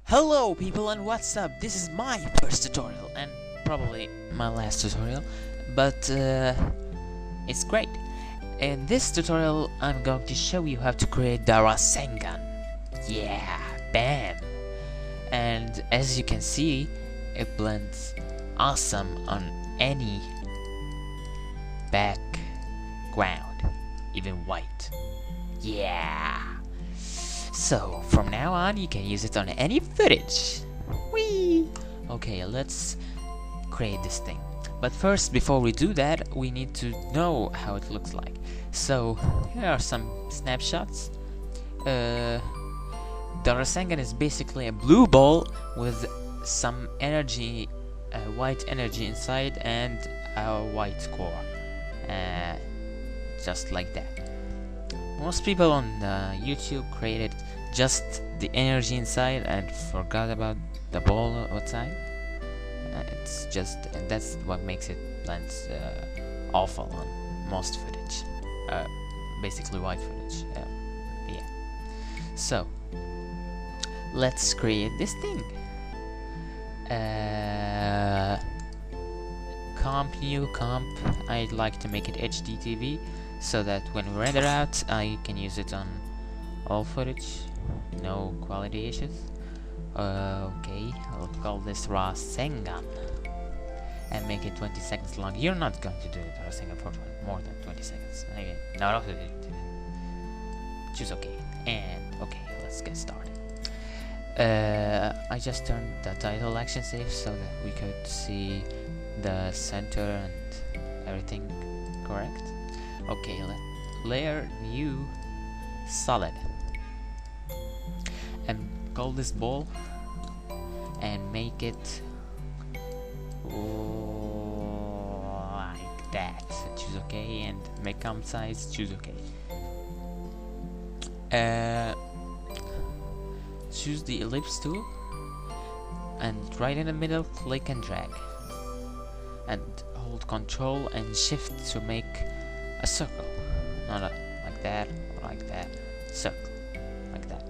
Hello people and what's up? This is my first tutorial and probably my last tutorial, but it's great. In this tutorial I'm going to show you how to create the Rasengan. Yeah, bam! And as you can see, it blends awesome on any background, even white. Yeah! So, from now on, you can use it on any footage. Whee! Okay, let's create this thing. But first, before we do that, we need to know how it looks like. So, here are some snapshots. The Rasengan is basically a blue ball with some energy, white energy inside, and a white core. Just like that. Most people on YouTube created just the energy inside and forgot about the ball outside. It's just that's what makes it blends awful on most footage, basically white footage. Yeah. So let's create this thing. New comp. I'd like to make it HDTV, so that when we render out, I can use it on all footage, no quality issues. Okay, I'll call this Rasengan and make it 20 seconds long. You're not going to do it Rasengan for more than 20 seconds. Okay, no, choose OK, and okay, let's get started. I just turned the title action safe so that we could see the center and everything correct. Okay, layer new solid and call this ball and make it like that. Choose OK and make comp size, choose OK. Choose the ellipse tool and right in the middle click and drag and hold Control and Shift to make a circle, not like that, or like that, circle, like that.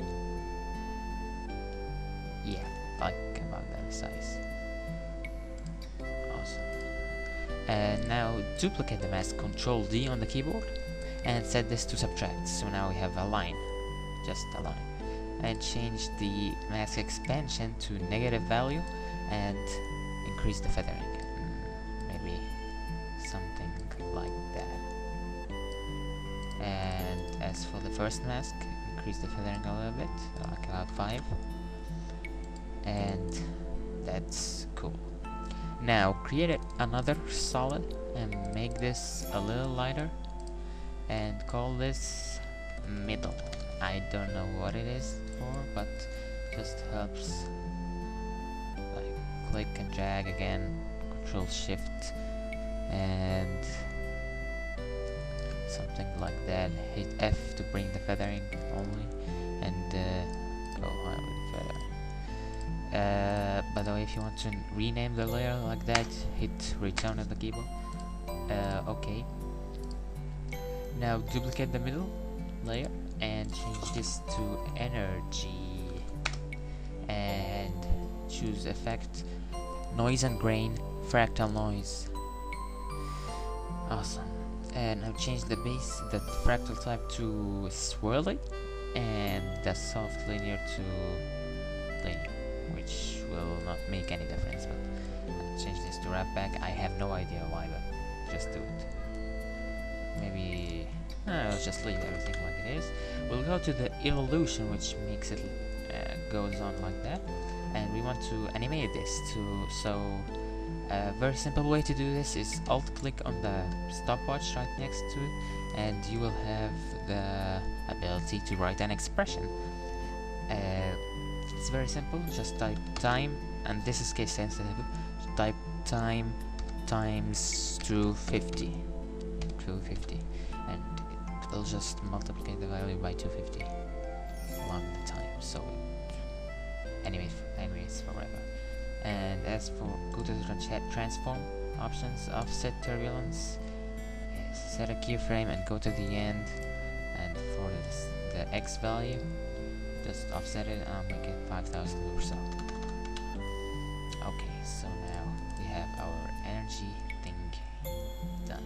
Yeah, like about that size. Awesome. And now duplicate the mask, Control D on the keyboard, and set this to subtract. So now we have a line, just a line. And change the mask expansion to negative value, and increase the feathering. Maybe something like that. And as for the first mask, increase the feathering a little bit, like about 5. And that's cool. Now create another solid and make this a little lighter and call this middle. I don't know what it is for, but just helps. Like click and drag again, Control Shift, and something like that. Hit F to bring the feathering only, and go on with the feather. By the way, if you want to rename the layer like that, hit return on the keyboard. Okay. Now duplicate the middle layer and change this to energy, and choose effect, noise and grain, fractal noise. Awesome. And I've changed the base, the fractal type to swirly, and the soft linear to linear, which will not make any difference, but I'll change this to wrap back. I have no idea why, but just do it. Maybe I'll just leave everything like it is. We'll go to the evolution, which makes it goes on like that, and we want to animate this so a very simple way to do this is alt click on the stopwatch right next to it, and you will have the ability to write an expression. It's very simple, just type time, and this is case sensitive, type time times 250, and it will just multiply the value by 250 along the time, so it animates forever. And as for go to the transform options, offset turbulence, set a keyframe and go to the end, and for the X value just offset it and make it 5000 or so. Okay, so now we have our energy thing done.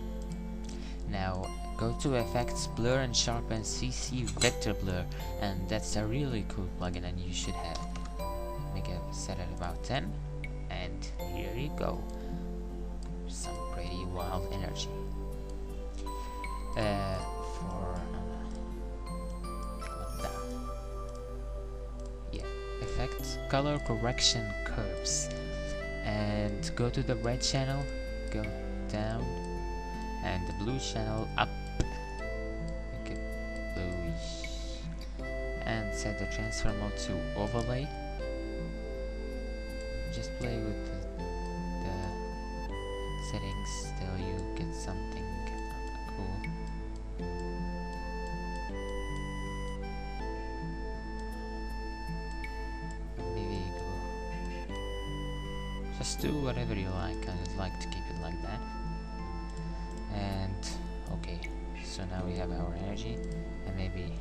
Now go to effects, blur and sharpen CC vector blur, and that's a really cool plugin and you should have it. Make it set at about 10, and here you go. Some pretty wild energy. Effects, color correction curves, and go to the red channel, go down, and the blue channel up, make it bluish, and set the transfer mode to overlay. Just play with the settings till you get something cool. Just do whatever you like. I would like to keep it like that. And okay, so now we have our energy, and maybe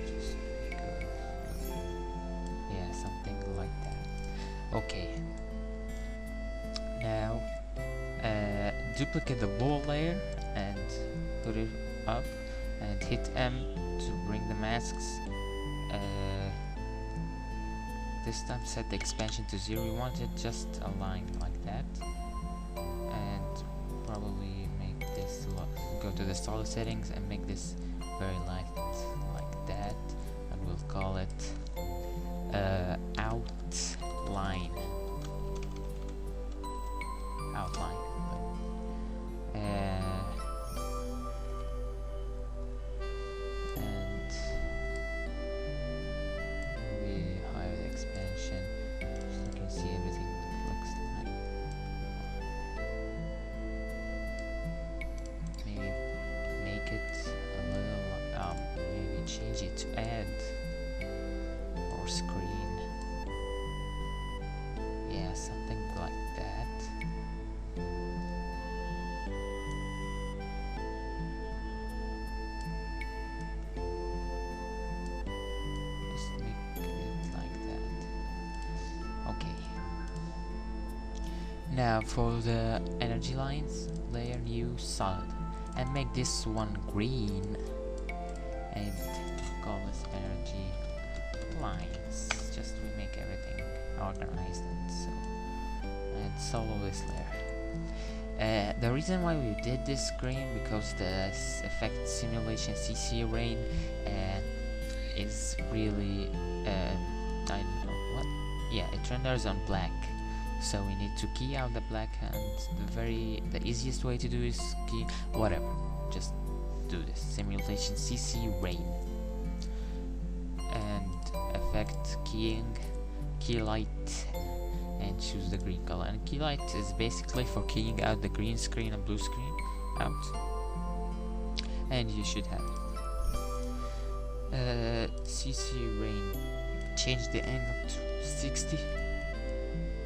just yeah, something like that. Okay. Now duplicate the ball layer and put it up, and hit M to bring the masks. This time set the expansion to 0. You want it just aligned like that, and probably make this go to the solid settings and make this very light like that, and we'll call it outline. Change it to add or screen, yeah, something like that. Just make it like that. Okay, now for the energy lines, layer new solid and make this one green, and call this energy lines. Just we make everything organized and solo this layer. The reason why we did this green, because the effect simulation CC rain is really I don't know what. Yeah, it renders on black, so we need to key out the black, and the easiest way to do is key whatever. Just do this simulation CC rain and effect keying, key light, and choose the green color. And key light is basically for keying out the green screen and blue screen out, and you should have CC rain. Change the angle to 60,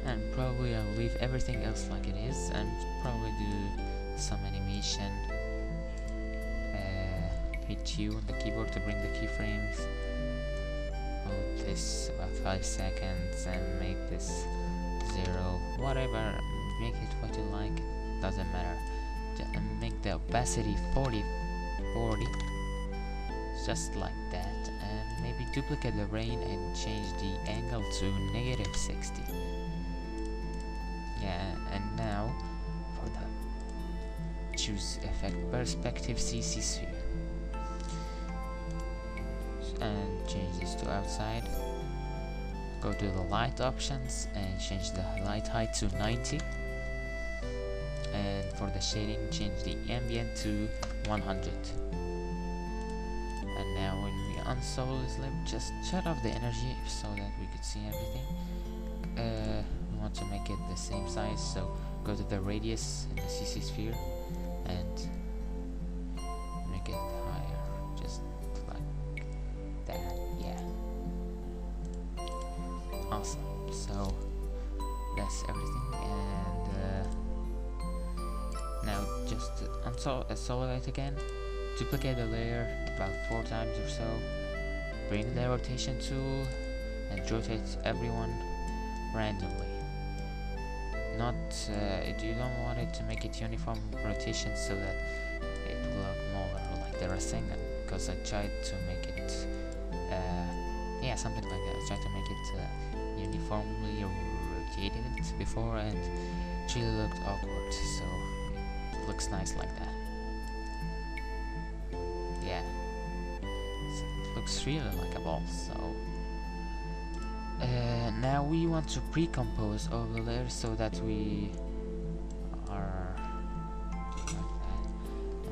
and probably I'll leave everything else like it is, and probably do some animation. Hit U on the keyboard to bring the keyframes. Hold this about 5 seconds and make this 0, whatever, make it what you like, doesn't matter. And make the opacity 40, just like that, and maybe duplicate the rain and change the angle to -60. Yeah, and now for the choose effect perspective CC sphere, and change this to outside. Go to the light options and change the light height to 90, and for the shading change the ambient to 100. And now when we unsolo this layer, just shut off the energy so that we could see everything. We want to make it the same size, so go to the radius in the CC sphere and make it higher, just like that. Yeah, awesome. So that's everything, and now just unsolo it again, duplicate the layer about 4 times or so, bring the rotation tool and rotate everyone randomly. Not you don't want it to make it uniform rotation so that it will look more like the Rasengan, because I tried to make it yeah, something like that. I tried to make it uniformly rotated before, and it really looked awkward, so it looks nice like that. Yeah, so it looks really like a ball. So now we want to pre-compose over there so that we are like that,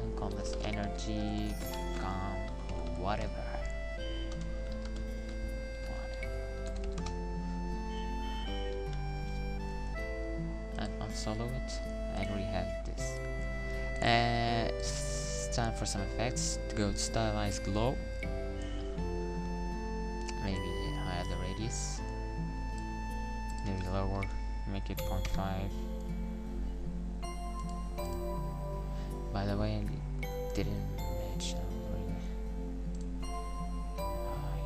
and call this energy comp whatever. And unsolo it, and we have this. It's time for some effects. To go to stylized glow. Maybe higher the radius. Maybe lower, make it 0.5. By the way, I didn't mention I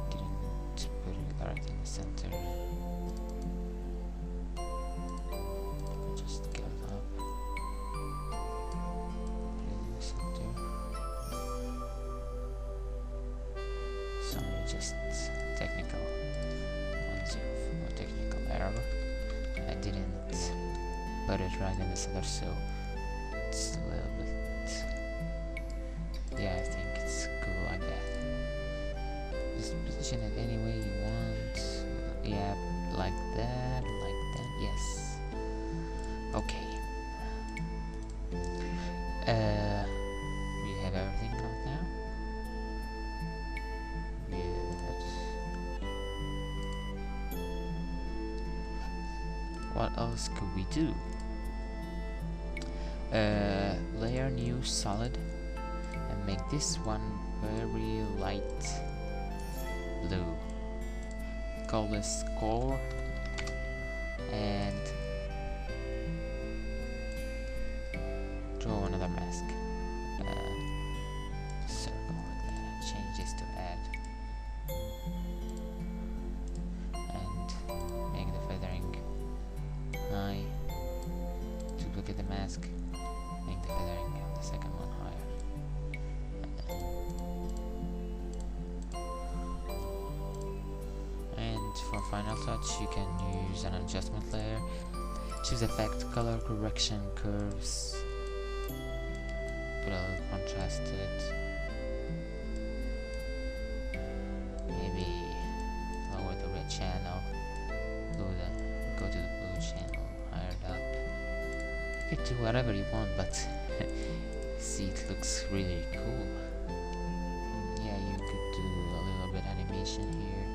didn't put it right in the center. Just get it up. Put it in the center. Sorry, just technical. Technical error. I didn't put it right in the center, so it's a little bit. Yeah, I think it's cool like that. Just position it any way you want. Yeah, like that, yes. Okay. We have everything right now. What else could we do? Layer new solid and make this one very light blue. Call this core and draw another mask. Circle like that and change this to add. And make the feathering high. Duplicate the mask, make the feathering and the second one higher. And for final touch you can use an adjustment layer. Choose effect, color correction, curves. Put a little contrast to it. Maybe lower the red channel. Go to the blue channel, higher it up. You could do whatever you want, but see, it looks really cool. Yeah, you could do a little bit animation here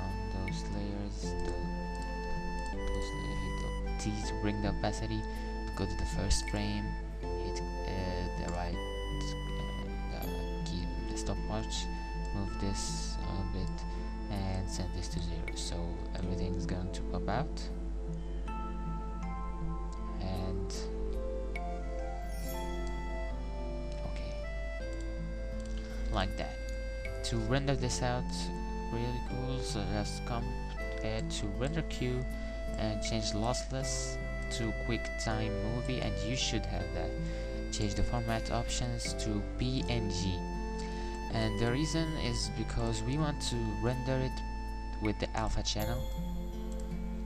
on those layers. Hit T to bring the opacity. Go to the first frame. Hit the right key, the stopwatch. Move this a little bit and set this to 0, so everything's going to pop out. And okay, like that. To render this out really cool, so let's come to render queue and change lossless to QuickTime Movie, and you should have that. Change the format options to PNG. And the reason is because we want to render it with the alpha channel,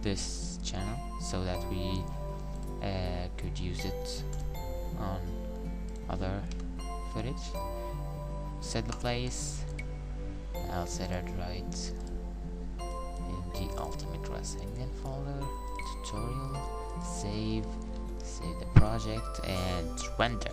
this channel, so that we could use it on other footage. Set the place. I'll set it right in the Ultimate Rasengan folder. Tutorial. Save the project and render.